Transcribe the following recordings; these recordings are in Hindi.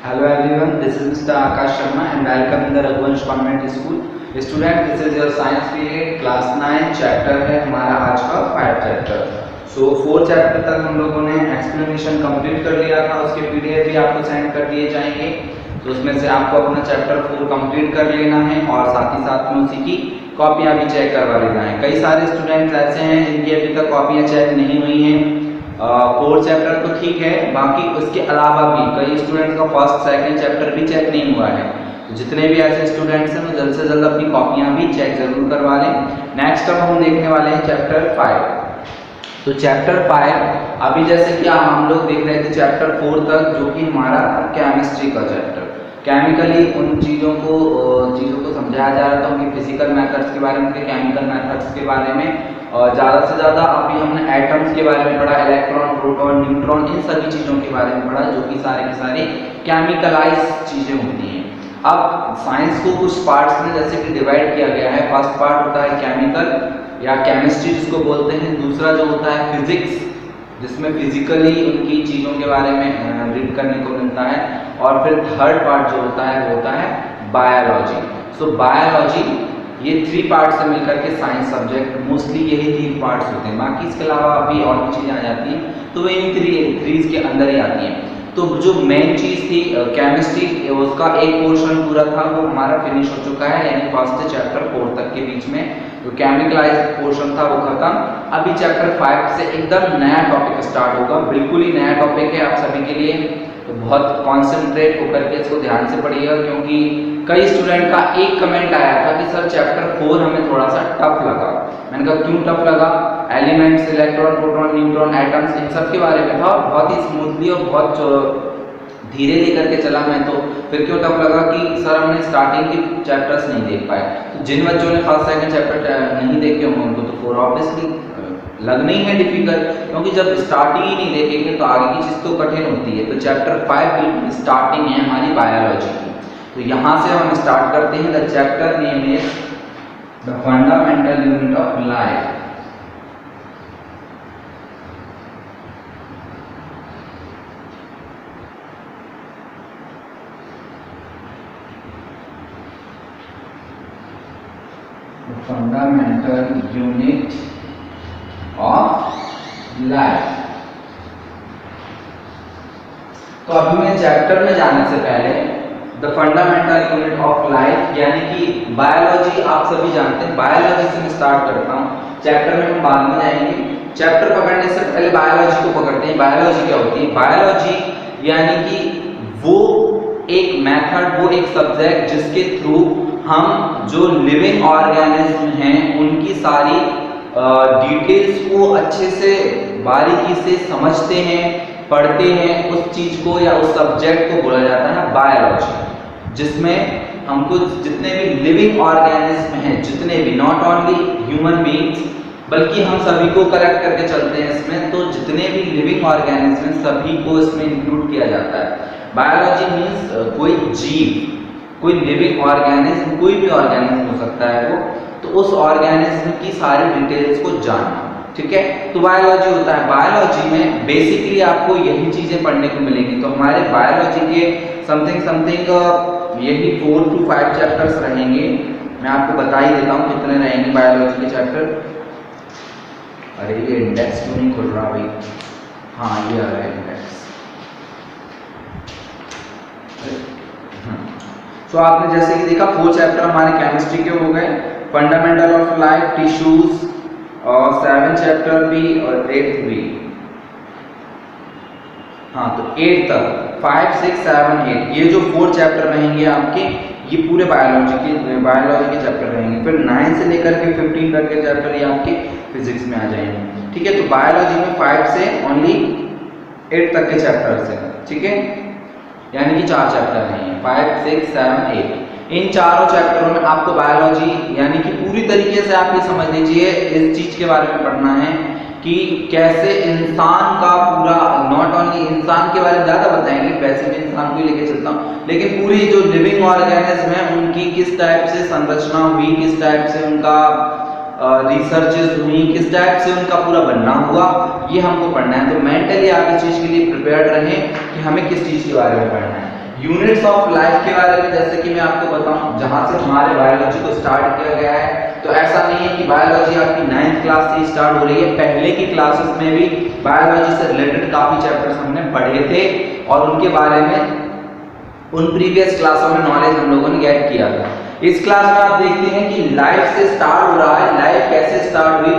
Hello everyone, this is Mr. Akash Sharma and welcome in the Raghuvansh Convent School. Student, this is your science period, class 9 chapter है हमारा आज का 5 चैप्टर। सो 4 चैप्टर तक हम लोगों ने एक्सप्लेनेशन कंप्लीट कर लिया था, उसके पीडीएफ भी आपको सेंड कर दिए जाएंगे। तो उसमें से आपको अपना चैप्टर 4 कंप्लीट कर लेना है और साथ ही साथ में उसी की कॉपियाँ भी चेक करवा लेना है। कई सारे स्टूडेंट्स ऐसे हैं जिनकी अभी तक कॉपियाँ चेक नहीं हुई हैं। 4 चैप्टर तो ठीक है, बाकी उसके अलावा भी कई स्टूडेंट्स का फर्स्ट सेकंड चैप्टर भी चेक नहीं हुआ है। तो जितने भी ऐसे स्टूडेंट्स हैं वो जल्द से जल्द अपनी कॉपियां भी चेक जरूर करवा लें। नेक्स्ट अब हम देखने वाले हैं चैप्टर 5। तो चैप्टर 5 अभी जैसे कि हम लोग देख रहे थे चैप्टर 4 तक, जो कि हमारा केमिस्ट्री का चैप्टर, केमिकली उन चीज़ों को समझाया जा रहा था, उनके फिजिकल मेथड्स के बारे में, उनके केमिकल मेथड्स के बारे में। और ज़्यादा से ज़्यादा अभी हमने एटम्स के बारे में पढ़ा, इलेक्ट्रॉन, प्रोटॉन, न्यूट्रॉन, इन सभी चीज़ों के बारे में पढ़ा, जो कि सारे के सारे केमिकलाइज चीज़ें होती हैं। अब साइंस को कुछ पार्ट्स में जैसे कि डिवाइड किया गया है। फर्स्ट पार्ट होता है केमिकल या केमिस्ट्री जिसको बोलते हैं। दूसरा जो होता है फिजिक्स, जिसमें फिजिकली उनकी चीज़ों के बारे में रीड करने को मिलता है। और फिर थर्ड पार्ट जो होता है वो होता है बायोलॉजी। सो बायोलॉजी, ये 3 पार्ट से मिलकर के साइंस सब्जेक्ट, मोस्टली यही 3 पार्ट्स होते हैं। बाकी इसके अलावा अभी और भी चीज़ें आ जाती हैं, तो वो इन 3 के अंदर ही आती हैं। तो जो मेन चीज़ थी केमिस्ट्री, उसका एक पोर्शन पूरा था, वो हमारा फिनिश हो चुका है, यानी फर्स्ट चैप्टर 4 तक के बीच में जो केमिकलाइज पोर्शन था वो खत्म। अभी चैप्टर 5 से एकदम नया टॉपिक स्टार्ट होगा, बिल्कुल ही नया टॉपिक है आप सभी के लिए। तो बहुत कॉन्सेंट्रेट होकर के इसको ध्यान से पढ़िएगा, क्योंकि कई स्टूडेंट का एक कमेंट आया था कि सर चैप्टर 4 हमें थोड़ा सा टफ लगा। मैंने कहा क्यों टफ लगा? Elements, electron, proton, neutron, atoms, इन सब के बारे में था, बहुत ही स्मूथली और बहुत धीरे लेकर के चला मैं, तो फिर क्यों टफ लगा कि सर हमने स्टार्टिंग के चैप्टर्स नहीं देख पाए। तो जिन बच्चों ने फर्स्ट सेकंड चैप्टर नहीं देखे होंगे उनको तो 4 ऑब्वियसली लगना ही है डिफिकल्ट, क्योंकि जब स्टार्टिंग ही नहीं देखेंगे तो आगे की चीज़ तो कठिन होती है। तो चैप्टर 5 की स्टार्टिंग है हमारी बायोलॉजी की। तो यहाँ से हम स्टार्ट करते हैं। The chapter name is the fundamental unit of life. Fundamental unit of life. तो अभी मैं चैप्टर में जाने से पहले the fundamental unit of life यानी कि बायोलॉजी, आप सभी जानते हैं, बायोलॉजी से मैं स्टार्ट करता हूँ। चैप्टर में हम बाद में जाएंगे। चैप्टर पकड़ने से पहले बायोलॉजी को पकड़ते हैं। बायोलॉजी क्या होती है? बायोलॉजी यानी कि वो एक मेथड, वो एक सब्जेक्ट जिसके थ्रू हम जो लिविंग ऑर्गेनिज्म हैं उनकी सारी डिटेल्स को अच्छे से बारीकी से समझते हैं, पढ़ते हैं। उस चीज़ को या उस सब्जेक्ट को बोला जाता है बायोलॉजी, जिसमें हमको जितने भी लिविंग ऑर्गेनिज्म हैं, जितने भी, नॉट ओनली ह्यूमन बीइंग्स बल्कि हम सभी को कलेक्ट करके चलते हैं इसमें, तो जितने भी लिविंग ऑर्गेनिज्म हैं सभी को इसमें इंक्लूड किया जाता है। बायोलॉजी मीन्स कोई जीव, कोई लिविंग ऑर्गेनिज्म, कोई भी ऑर्गेनिज्म हो सकता है वो, तो उस ऑर्गेनिज्म की सारी डिटेल्स को जानना, ठीक है। तो बायोलॉजी होता है। बायोलॉजी में बेसिकली आपको यही चीज़ें पढ़ने को मिलेंगी। तो हमारे बायोलॉजी के समथिंग यही 4 to 5 चैप्टर्स रहेंगे। मैं आपको बता ही देता हूँ कितने रहेंगे बायोलॉजी के चैप्टर। अरे ये इंडेक्स क्यों नहीं खुल रहा भाई? हाँ, ये आ रहा है इंडेक्स। तो आपने जैसे कि देखा 4 चैप्टर हमारे केमिस्ट्री के हो गए, फंडामेंटल ऑफ लाइफ, टिश्यूज, और 7 चैप्टर भी और 8th भी। हाँ, तो 8 तक 5, 6, 7, 8 ये जो 4 चैप्टर रहेंगे आपके, ये पूरे बायोलॉजी के चैप्टर रहेंगे। फिर 9 से लेकर के 15 तक के चैप्टर ये आपके फिजिक्स में आ जाएंगे, ठीक है। तो बायोलॉजी में 5 से ओनली 8 तक के चैप्टर्स हैं, ठीक है, यानी कि 4 चैप्टर हैं, 5, 6, 7, 8। इन चारों चैप्टरों में आपको बायोलॉजी यानी कि पूरी तरीके से आप ये समझ लीजिए, इस चीज़ के बारे में पढ़ना है कि कैसे इंसान का पूरा, नॉट ओनली इंसान के बारे में ज़्यादा बताएंगे, वैसे भी इंसान को ही लेके चलता हूँ, लेकिन पूरी जो लिविंग ऑर्गेनिज्म है उनकी किस टाइप से संरचना हुई, किस टाइप से उनका रिसर्चेज हुई, किस टाइप से उनका पूरा बनना हुआ, ये हमको पढ़ना है। तो मेंटली आप इस चीज़ के लिए प्रिपेयर्ड रहें कि हमें किस चीज़ के बारे में पढ़ना है। यूनिट्स ऑफ लाइफ के बारे में जैसे कि मैं आपको बताऊं, जहां से हमारे बायोलॉजी को स्टार्ट किया गया है, तो ऐसा नहीं है कि बायोलॉजी आपकी 9th क्लास से स्टार्ट हो रही है। पहले की क्लासेस में भी बायोलॉजी से रिलेटेड काफी चैप्टर्स हमने पढ़े थे और उनके बारे में उन प्रीवियस क्लासों में नॉलेज हम लोगों ने गेट किया था। इस क्लास में आप देखते हैं कि लाइफ से स्टार्ट हो रहा है। लाइफ कैसे स्टार्ट हुई,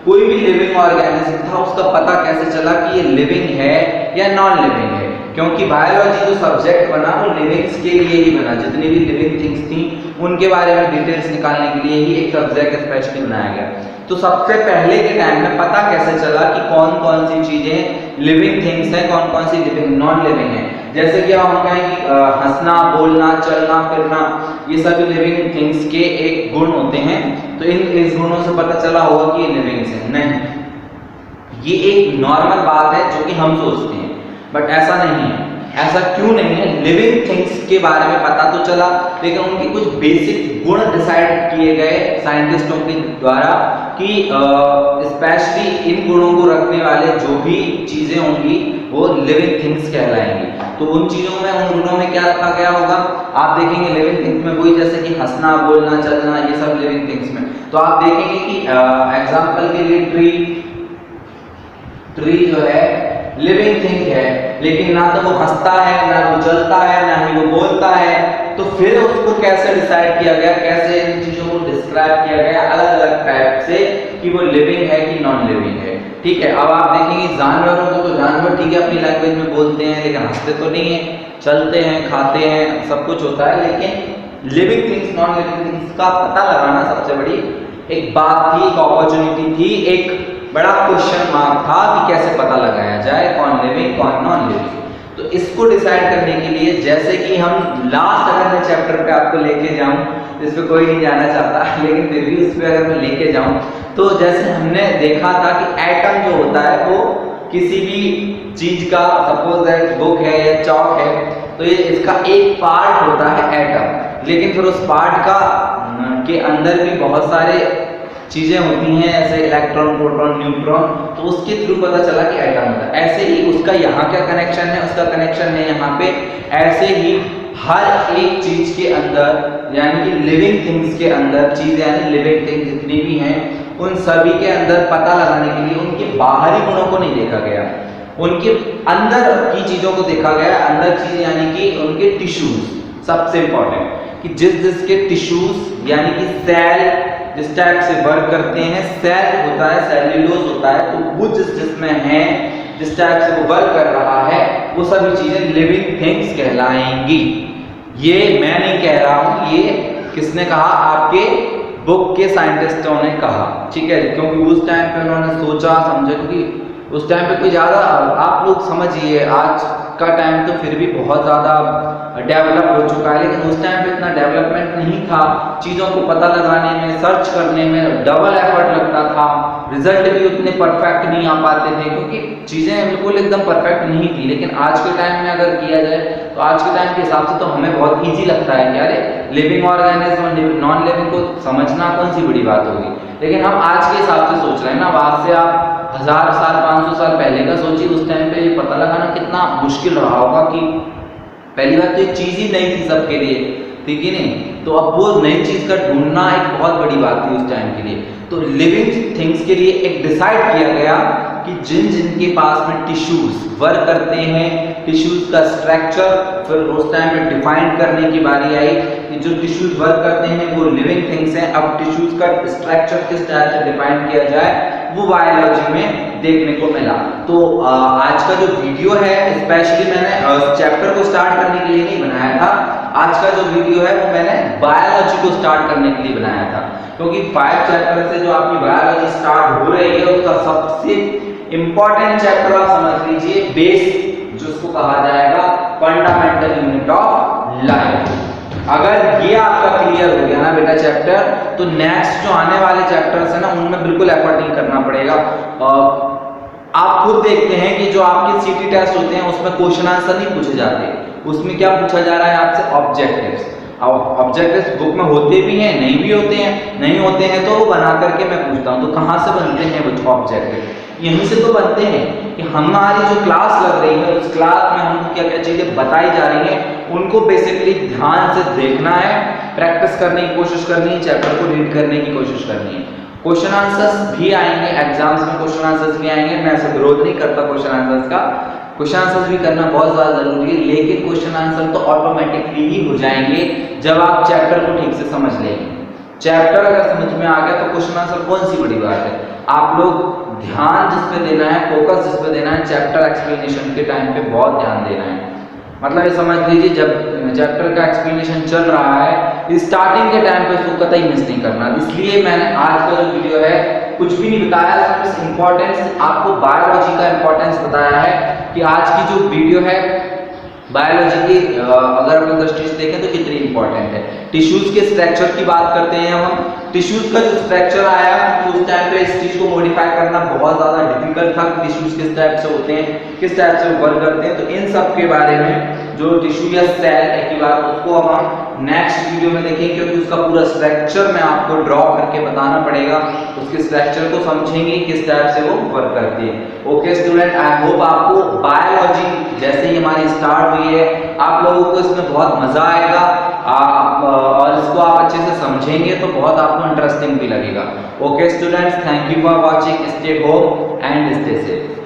कोई भी लिविंग ऑर्गेनिज्म था उसका पता कैसे चला कि ये लिविंग है या नॉन लिविंग है, क्योंकि बायोलॉजी जो सब्जेक्ट बना वो लिविंग्स के लिए ही बना। जितनी भी लिविंग थिंग्स थी उनके बारे में डिटेल्स निकालने के लिए ही एक सब्जेक्ट स्पेशली बनाया गया। तो सबसे पहले के टाइम में पता कैसे चला कि कौन कौन सी चीजें लिविंग थिंग्स हैं, कौन कौन सी लिविंग नॉन लिविंग है। जैसे कि हम कहें कि हंसना, बोलना, चलना फिरना, ये सभी लिविंग थिंग्स के एक गुण होते हैं। तो इस गुणों से पता चला होगा कि ये लिविंग्स हैं। नहीं, ये एक नॉर्मल बात है जो कि हम सोचते हैं, बट ऐसा नहीं है। ऐसा क्यों नहीं है? लिविंग थिंग्स के बारे में पता तो चला, लेकिन उनके कुछ बेसिक गुण डिसाइड किए गए साइंटिस्टों के द्वारा कि स्पेशली इन गुणों को रखने वाले जो भी चीजें होंगी वो लिविंग थिंग्स कहलाएंगी। तो उन चीजों में, उन गुणों में क्या रखा गया होगा आप देखेंगे लिविंग थिंग्स में, वही जैसे कि हंसना, बोलना, चलना, ये सब लिविंग थिंग्स में। तो आप देखेंगे कि एग्जाम्पल के लिए ट्री जो है लिविंग थिंग है, लेकिन ना तो वो हंसता है, ना वो चलता है, ना ही वो बोलता है। तो फिर उसको कैसे डिसाइड किया गया, कैसे इन चीजों को डिस्क्राइब किया गया अलग अलग टाइप से कि वो लिविंग है कि नॉन लिविंग है। ठीक है, अब आप देखेंगे जानवरों को, तो जानवर ठीक है अपनी लैंग्वेज में बोलते हैं, लेकिन हंसते तो नहीं है, चलते हैं, खाते हैं, सब कुछ होता है। लेकिन living things, non living things का पता लगाना सबसे बड़ी एक बात थी, एक अपॉर्चुनिटी थी, एक बड़ा क्वेश्चन मार्क था कि कैसे पता लगाया जाए कौन लिविंग कौन नॉन लिविंग। तो इसको डिसाइड करने के लिए, जैसे कि हम लास्ट अगर मैं चैप्टर पे आपको लेके जाऊं, इस पे कोई नहीं जाना चाहता, लेकिन फिर भी इस पे अगर मैं लेके जाऊं, तो जैसे हमने देखा था कि एटम जो होता है वो किसी भी चीज का, सपोज है बुक है या चौक है, तो ये इसका एक पार्ट होता है एटम, लेकिन फिर उस पार्ट का के अंदर भी बहुत सारे चीजें होती हैं, ऐसे इलेक्ट्रॉन, प्रोटॉन, न्यूट्रॉन, तो उसके थ्रू पता चला कि एटम होता है। ऐसे ही उसका यहाँ क्या कनेक्शन है, उसका कनेक्शन है यहाँ पे। ऐसे ही हर एक चीज के अंदर, यानी कि लिविंग थिंग्स के अंदर, चीज यानी लिविंग थिंग जितनी भी हैं, उन सभी के अंदर पता लगाने के लिए उनके बाहरी गुणों को नहीं देखा गया, उनके अंदर की चीजों को देखा गया। अंदर चीज यानी कि उनके टिश्यूज, सबसे इंपॉर्टेंट कि जिसके टिश्यूज यानी कि सेल जिस टाइप से वर्क करते हैं, सेल होता है, सेल्यूलोज होता है, तो वो जिसमें है, जिस टाइप से वो वर्क कर रहा है, वो सभी चीजें लिविंग थिंग्स कहलाएंगी। ये मैं नहीं कह रहा हूं, ये किसने कहा, आपके बुक के साइंटिस्टों ने कहा। ठीक है, क्योंकि उस टाइम पे उन्होंने सोचा समझा, क्योंकि उस टाइम पे कोई ज़्यादा, आप लोग समझिए आज का टाइम तो फिर भी बहुत ज़्यादा डेवलप हो चुका है, लेकिन उस टाइम पे इतना डेवलपमेंट नहीं था। चीज़ों को पता लगाने में, सर्च करने में डबल एफर्ट लगता था, रिजल्ट भी उतने परफेक्ट नहीं आ पाते थे, क्योंकि चीज़ें बिल्कुल एकदम परफेक्ट नहीं थी। लेकिन आज के टाइम में अगर किया जाए तो आज के टाइम के हिसाब से तो हमें बहुत ईजी लगता है कि अरे लिविंग ऑर्गेनिज्म और नॉन लिविंग को समझना कौन सी बड़ी बात होगी। लेकिन हम आज के हिसाब से सोच रहे हैं ना, आज से आप 1000 साल 500 साल पहले का सोचिए, उस टाइम पे पता लगाना कितना मुश्किल रहा होगा। कि पहली बात तो ये चीज़ ही नई थी सबके लिए, ठीक है नहीं, तो अब वो नई चीज़ का ढूंढना एक बहुत बड़ी बात थी उस टाइम के लिए। तो लिविंग थिंग्स के लिए एक डिसाइड किया गया कि जिनके पास में टिश्यूज वर्क करते हैं, टिश्यूज का स्ट्रक्चर फिर उस टाइम में डिफाइन करने की बारी आई कि जो टिश्यूज वर्क करते हैं वो लिविंग थिंग्स हैं। अब टिश्यूज का स्ट्रक्चर किस टाइप से डिफाइन किया जाए वो बायोलॉजी में देखने को मिला। तो आज का जो वीडियो है स्पेशली मैंने चैप्टर को स्टार्ट करने के लिए नहीं बनाया था। आज का जो वीडियो है वो मैंने बायोलॉजी को स्टार्ट करने के लिए बनाया था, क्योंकि 5 चैप्टर से जो आपकी बायोलॉजी स्टार्ट हो रही है उसका सबसे इंपॉर्टेंट चैप्टर आप समझ लीजिए बेस, जिसको कहा जाएगा फंडामेंटल यूनिट ऑफ लाइफ। अगर ये आपका क्लियर हो गया ना बेटा चैप्टर, तो नेक्स्ट जो आने वाले चैप्टर्स है ना उनमें बिल्कुल एफर्ट नहीं करना पड़ेगा। आप खुद देखते हैं कि जो आपके सीटी टेस्ट होते हैं उसमें क्वेश्चन आंसर नहीं पूछे जाते, उसमें क्या पूछा जा रहा है आपसे, ऑब्जेक्टिव्स। अब ऑब्जेक्टिव्स बुक में होते भी हैं, नहीं भी होते हैं, नहीं होते हैं तो बना करके मैं पूछता हूँ, तो कहाँ से बनते हैं वो ऑब्जेक्टिव, यहीं से तो बनते हैं कि हमारी जो क्लास लग रही है उस क्लास में हमको क्या क्या चीजें बताई जा रही हैं उनको बेसिकली ध्यान से देखना है, प्रैक्टिस करने की कोशिश करनी है, चैप्टर को रीड करने की कोशिश करनी है। क्वेश्चन आंसर्स भी आएंगे एग्जाम्स में, क्वेश्चन आंसर्स भी आएंगे, मैं ऐसा विरोध नहीं करता क्वेश्चन आंसर्स का, क्वेश्चन आंसर्स भी करना बहुत ज़्यादा जरूरी है, लेकिन क्वेश्चन आंसर तो ऑटोमेटिकली ही हो जाएंगे जब आप चैप्टर को ठीक से समझ लेंगे। चैप्टर अगर समझ में आ गया तो क्वेश्चन आंसर कौन सी बड़ी बात है। आप लोग ध्यान जिस पे देना है, फोकस जिस पे देना है, चैप्टर एक्सप्लेनेशन के टाइम पे बहुत ध्यान देना है। मतलब ये समझ लीजिए जब चैप्टर का एक्सप्लेनेशन चल रहा है स्टार्टिंग के टाइम पे उसको कतई मिस नहीं करना। इसलिए मैंने आज का जो वीडियो है कुछ भी नहीं बताया, सिर्फ इंपॉर्टेंस आपको बायोलॉजी का इंपॉर्टेंस बताया है कि आज की जो वीडियो है बायोलॉजी की अगर अपने दृष्टि से देखें तो कितनी इंपॉर्टेंट है। टिश्यूज के स्ट्रक्चर की बात करते हैं हम, टिश्यूज का जो स्ट्रक्चर आया तो उस टाइम पे इस चीज को मॉडिफाई करना बहुत ज्यादा डिफिकल्ट था। टिश्यूज किस टाइप से होते हैं, किस टाइप से वर्क करते हैं, तो इन सब के बारे में जो टिश्यू या सेल है की बात उसको हम नेक्स्ट वीडियो में देखेंगे, क्योंकि उसका पूरा स्ट्रक्चर मैं आपको ड्रॉ करके बताना पड़ेगा, उसके स्ट्रक्चर को समझेंगे किस टाइप से वो वर्क करती है। ओके स्टूडेंट, आई होप आपको बायोलॉजी जैसे ही हमारी स्टार्ट हुई है आप लोगों को इसमें बहुत मजा आएगा और इसको आप अच्छे से समझेंगे तो बहुत आपको इंटरेस्टिंग भी लगेगा। Okay students, thank you for watching, stay home and stay safe.